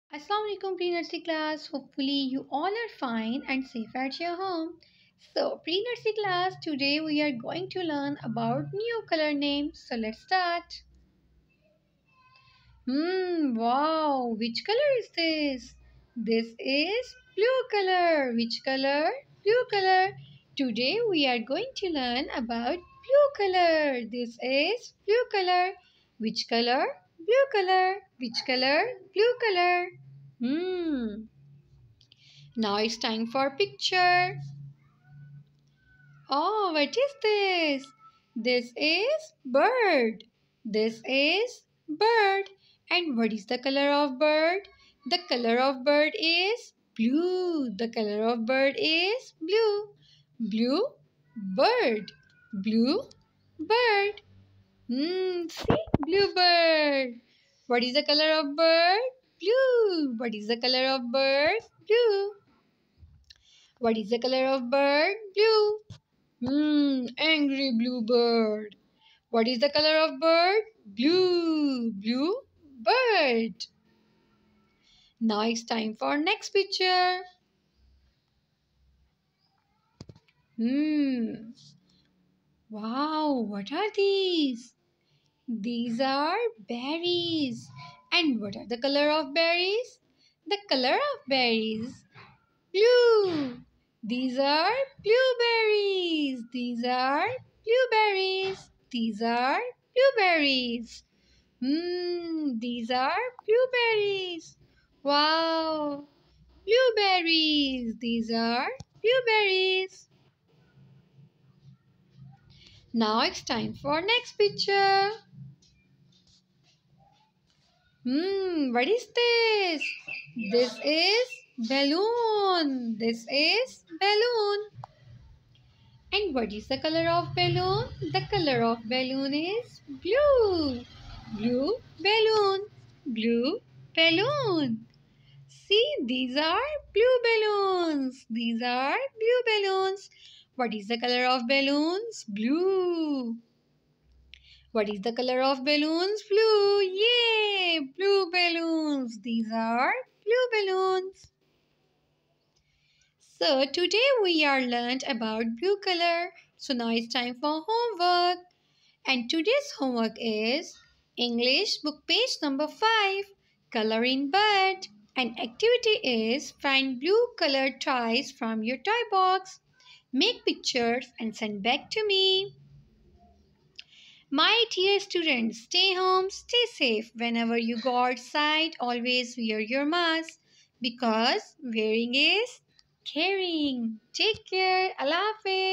Assalamualaikum pre-nursery class. Hopefully you all are fine and safe at your home. So pre-nursery class, today we are going to learn about new color names. So let's start. Wow, which color is this? This is blue color. Which color? Blue color. Today we are going to learn about blue color. This is blue color. Which color? Blue color. Which color? Blue color. Hmm. Now it's time for picture. Oh, what is this? This is bird. This is bird. And what is the color of bird? The color of bird is blue. The color of bird is blue. Blue bird. Blue bird. See? Blue bird. What is the color of bird? Blue. What is the color of bird? Blue. What is the color of bird? Blue. Angry blue bird. What is the color of bird? Blue. Blue bird. Now it's time for next picture. Hmm. Wow, what are these? These are berries. And what are the color of berries? The color of berries. Blue. These are blueberries. These are blueberries. These are blueberries. These are blueberries. Wow. Blueberries. These are blueberries. Now it's time for next picture. What is this? This is balloon. This is balloon. And what is the color of balloon? The color of balloon is blue. Blue balloon. Blue balloon. See, these are blue balloons. These are blue balloons. What is the color of balloons? Blue. What is the color of balloons? Blue. Yay! Blue balloons. These are blue balloons. So today we are learned about blue color. So now it's time for homework. And today's homework is English book page number 5, coloring bird. And activity is find blue colored toys from your toy box. Make pictures and send back to me. My dear students, stay home, stay safe. Whenever you go outside, always wear your mask because wearing is caring. Take care. Allah Hafiz.